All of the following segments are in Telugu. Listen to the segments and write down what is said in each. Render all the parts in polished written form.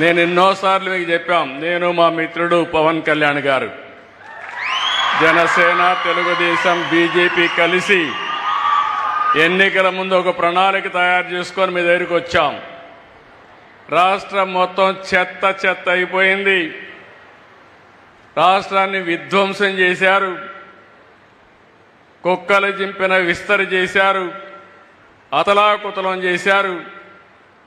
నేను ఎన్నోసార్లు మీకు చెప్పాం, నేను మా మిత్రుడు పవన్ కళ్యాణ్ గారు జనసేన, తెలుగుదేశం, బీజేపీ కలిసి ఎన్నికల ముందు ఒక ప్రణాళిక తయారు చేసుకొని మీ దగ్గరికి వచ్చాం. రాష్ట్రం మొత్తం చెత్త చెత్త అయిపోయింది. రాష్ట్రాన్ని విధ్వంసం చేశారు. కుక్కలు చింపిన విస్తరి చేశారు. అతలాకుతలం చేశారు.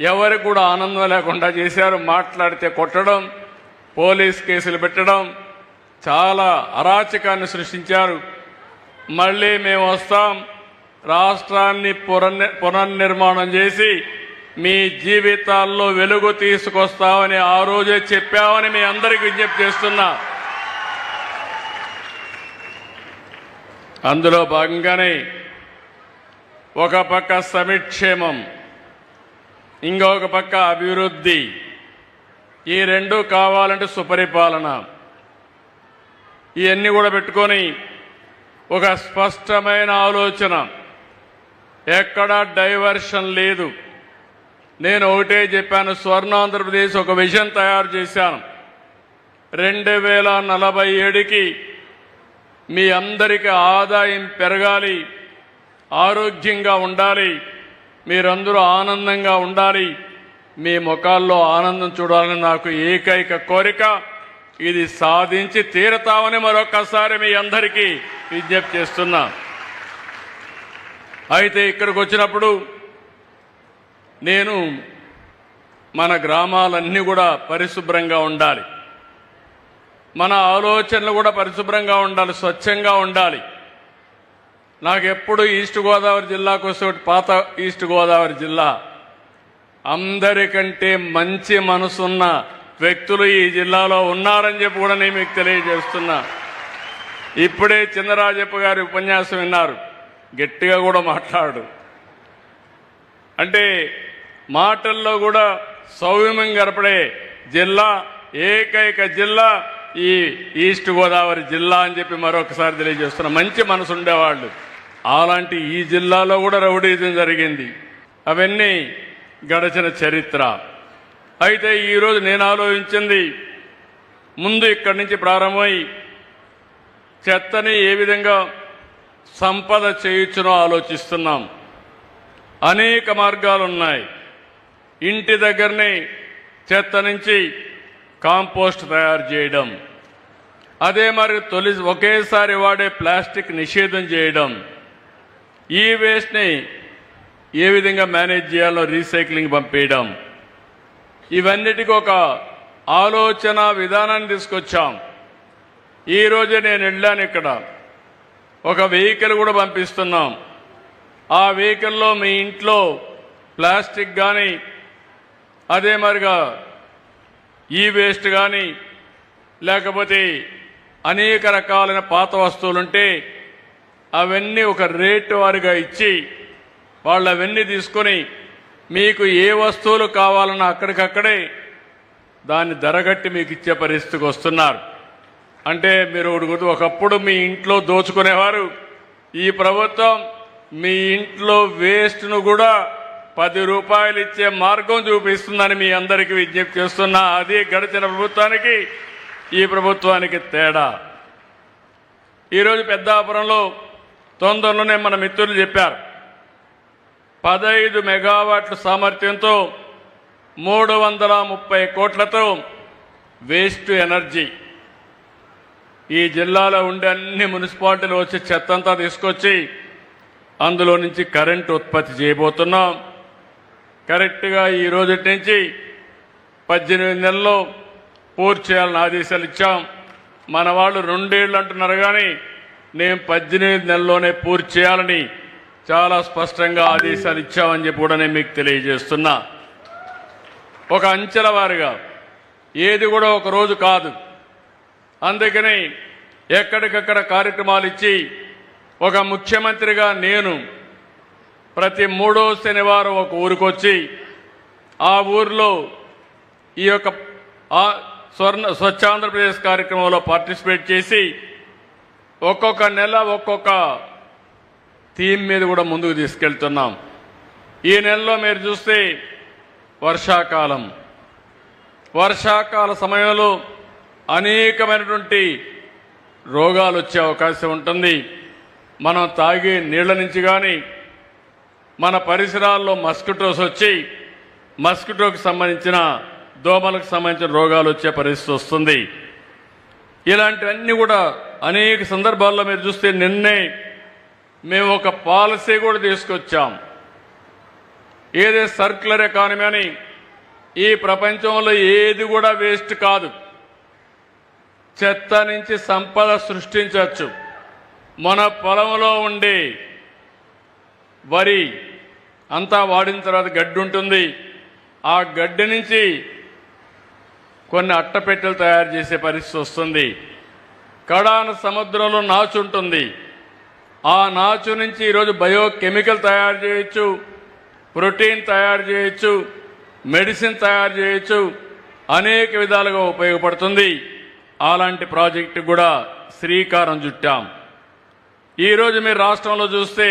ఎవరికి కూడా ఆనందం లేకుండా చేశారు. మాట్లాడితే కొట్టడం, పోలీస్ కేసులు పెట్టడం, చాలా అరాచకాన్ని సృష్టించారు. మళ్ళీ మేము వస్తాం, రాష్ట్రాన్ని పునర్నిర్మాణం చేసి మీ జీవితాల్లో వెలుగు తీసుకొస్తామని ఆ రోజే చెప్పామని మీ అందరికీ విజ్ఞప్తి చేస్తున్నా. అందులో భాగంగానే ఒక పక్క సంక్షేమం, ఇంకొక పక్క అభివృద్ధి, ఈ రెండు కావాలంటే సుపరిపాలన, ఇవన్నీ కూడా పెట్టుకొని ఒక స్పష్టమైన ఆలోచన, ఎక్కడా డైవర్షన్ లేదు. నేను ఒకటే చెప్పాను, స్వర్ణాంధ్రప్రదేశ్ ఒక విజన్ తయారు చేశాను. 2047కి మీ అందరికీ ఆదాయం పెరగాలి, ఆరోగ్యంగా ఉండాలి, మీరందరూ ఆనందంగా ఉండాలి, మీ ముఖాల్లో ఆనందం చూడాలని నాకు ఏకైక కోరిక. ఇది సాధించి తీరతామని మరొకసారి మీ అందరికీ విజ్ఞప్తి చేస్తున్నా. అయితే ఇక్కడికి వచ్చినప్పుడు నేను మన గ్రామాలన్నీ కూడా పరిశుభ్రంగా ఉండాలి, మన ఆలోచనలు కూడా పరిశుభ్రంగా ఉండాలి, స్వచ్ఛంగా ఉండాలి. నాకు ఎప్పుడు ఈస్ట్ గోదావరి జిల్లాకు వస్తే, పాత ఈస్ట్ గోదావరి జిల్లా, అందరికంటే మంచి మనసున్న వ్యక్తులు ఈ జిల్లాలో ఉన్నారని చెప్పి కూడా నేను మీకు తెలియజేస్తున్నా. ఇప్పుడే చిన్నరాజప్ప గారి ఉపన్యాసం విన్నారు, గట్టిగా కూడా మాట్లాడు అంటే మాటల్లో కూడా సౌమ్యం గడపడే జిల్లా, ఏకైక జిల్లా ఈ ఈస్ట్ గోదావరి జిల్లా అని చెప్పి మరొకసారి తెలియజేస్తున్నా. మంచి మనసు ఉండేవాళ్ళు. అలాంటి ఈ జిల్లాలో కూడా రౌడీజం జరిగింది. అవన్నీ గడచిన చరిత్ర. అయితే ఈరోజు నేను ఆలోచించింది, ముందు ఇక్కడి నుంచి ప్రారంభమై చెత్తని ఏ విధంగా సంపద చేయొచ్చునో ఆలోచిస్తున్నాం. అనేక మార్గాలు ఉన్నాయి. ఇంటి దగ్గరనే చెత్త నుంచి కాంపోస్ట్ తయారు చేయడం, అదే మరి ఒకేసారి వాడే ప్లాస్టిక్ నిషేధం చేయడం, ఈ వేస్ట్ని ఏ విధంగా మేనేజ్ చేయాలో రీసైక్లింగ్ పంపేయడం, ఇవన్నిటికీ ఒక ఆలోచన విధానాన్ని తీసుకొచ్చాం. ఈరోజే నేను వెళ్ళాను, ఇక్కడ ఒక వెహికల్ కూడా పంపిస్తున్నాం. ఆ వెహికల్లో మీ ఇంట్లో ప్లాస్టిక్ కానీ, అదే మరిగా ఈ వేస్ట్ కానీ, లేకపోతే అనేక రకాలైన పాత వస్తువులుంటే అవన్నీ ఒక రేటు వారిగా ఇచ్చి వాళ్ళు అవన్నీ తీసుకొని మీకు ఏ వస్తువులు కావాలన్నా అక్కడికక్కడే దాన్ని ధరగట్టి మీకు ఇచ్చే పరిస్థితికి వస్తున్నారు. అంటే మీరు ఒకప్పుడు మీ ఇంట్లో దోచుకునేవారు, ఈ ప్రభుత్వం మీ ఇంట్లో వేస్ట్ను కూడా 10 రూపాయలు ఇచ్చే మార్గం చూపిస్తుందని మీ అందరికీ విజ్ఞప్తి చేస్తున్నా. అది గడిచిన ప్రభుత్వానికి ఈ ప్రభుత్వానికి తేడా. ఈరోజు పెద్దాపురంలో తొందరలోనే మన మిత్రులు చెప్పారు, 15 మెగావాట్ల సామర్థ్యంతో 330 కోట్లతో వేస్ట్ ఎనర్జీ ఈ జిల్లాలో ఉండే అన్ని మున్సిపాలిటీలు వచ్చి చెత్తంతా తీసుకొచ్చి అందులో నుంచి కరెంటు ఉత్పత్తి చేయబోతున్నాం. కరెక్ట్గా ఈ రోజు నుంచి 18 నెలల్లో పూర్తి చేయాలని ఆదేశాలు ఇచ్చాం. మన వాళ్ళు 2 ఏళ్ళు అంటున్నారు, కానీ నేను 18 నెలల్లోనే పూర్తి చేయాలని చాలా స్పష్టంగా ఆదేశాలు ఇచ్చామని చెప్పి కూడా నేను మీకు తెలియజేస్తున్నా. ఒక అంచెల వారిగా, ఏది కూడా ఒక రోజు కాదు. అందుకని ఎక్కడికక్కడ కార్యక్రమాలు ఇచ్చి, ఒక ముఖ్యమంత్రిగా నేను ప్రతి 3వ శనివారం ఒక ఊరికొచ్చి ఆ ఊరిలో ఈ యొక్క స్వచ్ఛ ఆంధ్రప్రదేశ్ కార్యక్రమంలో పార్టిసిపేట్ చేసి ఒక్కొక్క నెల ఒక్కొక్క థీమ్ మీద కూడా ముందుకు తీసుకెళ్తున్నాం. ఈ నెలలో మీరు చూస్తే వర్షాకాలం, వర్షాకాల సమయంలో అనేకమైనటువంటి రోగాలు వచ్చే అవకాశం ఉంటుంది. మనం తాగే నీళ్ల నుంచి కానీ మన పరిసరాల్లో మస్కిటోస్ వచ్చి మస్కిటోకి సంబంధించిన దోమలకు సంబంధించిన రోగాలు వచ్చే పరిస్థితి వస్తుంది. ఇలాంటివన్నీ కూడా అనేక సందర్భాల్లో మీరు చూస్తే నిన్నే మేము ఒక పాలసీ కూడా తీసుకొచ్చాం. ఏదే సర్క్యులర్ ఎకానమీ అని. ఈ ప్రపంచంలో ఏది కూడా వేస్ట్ కాదు. చెత్త నుంచి సంపద సృష్టించవచ్చు. మన పొలంలో ఉండే వరి అంతా వాడిన తర్వాత గడ్డి ఉంటుంది. ఆ గడ్డి నుంచి కొన్ని అట్టపెట్టెలు తయారు చేసే పరిస్థితి వస్తుంది. కడాన సముద్రంలో నాచు ఉంటుంది. ఆ నాచు నుంచి ఈరోజు బయోకెమికల్ తయారు చేయొచ్చు, ప్రోటీన్ తయారు చేయొచ్చు, మెడిసిన్ తయారు చేయొచ్చు, అనేక విధాలుగా ఉపయోగపడుతుంది. అలాంటి ప్రాజెక్టు కూడా శ్రీకారం చుట్టాం. ఈరోజు మీరు రాష్ట్రంలో చూస్తే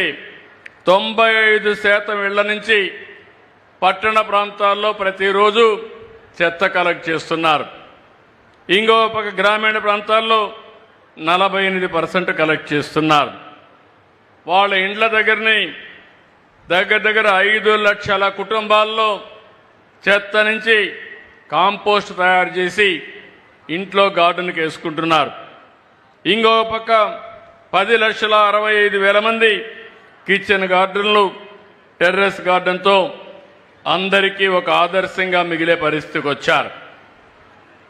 95% ఇళ్ల నుంచి పట్టణ ప్రాంతాల్లో ప్రతిరోజు చెత్త కలెక్ట్ చేస్తున్నారు. ఇంకో పక్క గ్రామీణ ప్రాంతాల్లో 48% కలెక్ట్ చేస్తున్నారు. వాళ్ళ ఇండ్ల దగ్గరని దగ్గర 5 లక్షల కుటుంబాల్లో చెత్త నుంచి కాంపోస్ట్ తయారు చేసి ఇంట్లో గార్డెన్కి వేసుకుంటున్నారు. ఇంకో పక్క 10,65,000 మంది కిచెన్ గార్డెన్లు, టెర్రస్ గార్డెన్తో అందరికీ ఒక ఆదర్శంగా మిగిలే పరిస్థితికి వచ్చారు.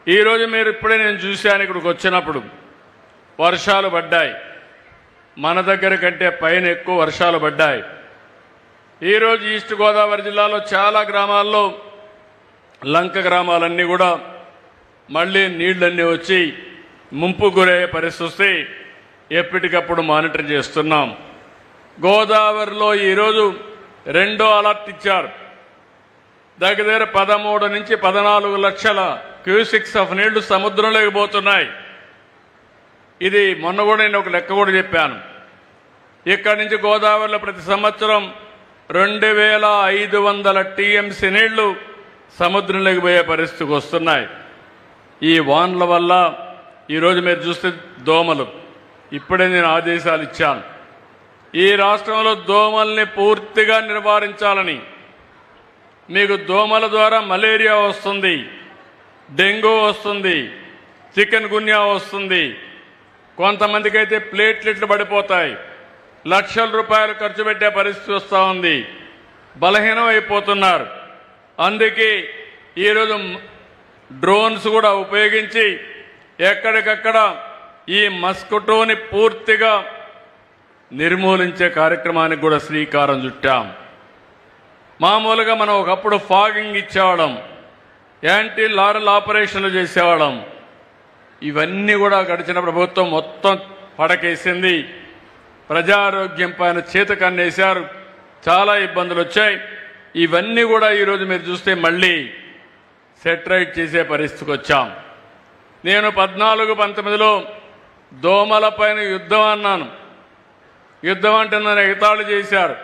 ఈరోజు మీరు ఇప్పుడే నేను చూశాను, ఇక్కడికి వచ్చినప్పుడు వర్షాలు పడ్డాయి. మన దగ్గర కంటే పైన ఎక్కువ వర్షాలు పడ్డాయి. ఈరోజు ఈస్ట్ గోదావరి జిల్లాలో చాలా గ్రామాల్లో లంక గ్రామాలన్నీ కూడా మళ్ళీ నీళ్లన్నీ వచ్చి ముంపు గురయ్యే పరిస్థితి వస్తే ఎప్పటికప్పుడు మానిటర్ చేస్తున్నాం. గోదావరిలో ఈరోజు 2వ అలర్ట్ ఇచ్చారు. దగ్గర 13 నుంచి 14 లక్షల క్యూసిక్స్ ఆఫ్ నీళ్లు సముద్రంలోకి పోతున్నాయి. ఇది మొన్న కూడా నేను ఒక లెక్క కూడా చెప్పాను. ఇక్కడి నుంచి గోదావరిలో ప్రతి సంవత్సరం 2,500 టీఎంసీ నీళ్లు సముద్రంలోకి పోయే పరిస్థితికి వస్తున్నాయి. ఈ వానల వల్ల ఈరోజు మీరు చూస్తే దోమలు, ఇప్పుడే నేను ఆదేశాలు ఇచ్చాను. ఈ రాష్ట్రంలో దోమల్ని పూర్తిగా నివారించాలని. మీకు దోమల ద్వారా మలేరియా వస్తుంది, డెంగ్యూ వస్తుంది, చికెన్ గున్యా వస్తుంది. కొంతమందికి అయితే ప్లేట్లెట్లు పడిపోతాయి. లక్షల రూపాయలు ఖర్చు పెట్టే పరిస్థితి వస్తూ ఉంది. బలహీనం అయిపోతున్నారు. అందుకే ఈరోజు డ్రోన్స్ కూడా ఉపయోగించి ఎక్కడికక్కడ ఈ మస్కిటోని పూర్తిగా నిర్మూలించే కార్యక్రమానికి కూడా శ్రీకారం చుట్టాం. మామూలుగా మనం ఒకప్పుడు ఫాగింగ్ ఇచ్చేవాళ్ళం, యాంటీ లారల్ ఆపరేషన్లు చేసేవాళ్ళం. ఇవన్నీ కూడా గడిచిన ప్రభుత్వం మొత్తం పడకేసింది. ప్రజారోగ్యం పైన చేతకన్నేశారు. చాలా ఇబ్బందులు వచ్చాయి. ఇవన్నీ కూడా ఈరోజు మీరు చూస్తే మళ్ళీ సెటరైట్ చేసే పరిస్థితికి వచ్చాం. నేను 14-19లో దోమల పైన యుద్ధం అన్నాను. యుద్ధం అంటే నన్ను ఎగతాళి చేశారు.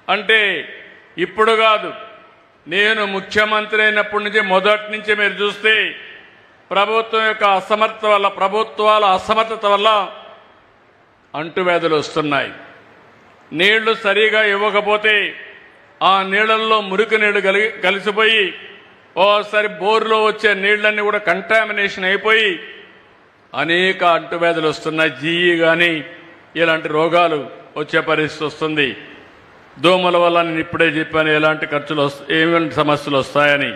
అంటే ఇప్పుడు కాదు, నేను ముఖ్యమంత్రి అయినప్పటి నుంచి మొదటి నుంచి మీరు చూస్తే ప్రభుత్వం యొక్క అసమర్థత వల్ల, ప్రభుత్వాల అసమర్థత వల్ల అంటువ్యాధులు వస్తున్నాయి. నీళ్లు సరిగా ఇవ్వకపోతే ఆ నీళ్లలో మురికి నీళ్లు కలిసిపోయి ఓసారి బోర్లో వచ్చే నీళ్లన్నీ కూడా కంటామినేషన్ అయిపోయి అనేక అంటువ్యాధులు వస్తున్నాయి. జీఈ కానీ ఇలాంటి రోగాలు వచ్చే పరిస్థితి వస్తుంది. దోమల వల్ల నేను ఇప్పుడే చెప్పాను ఎలాంటి ఖర్చులు ఏమేమి సమస్యలు వస్తాయని.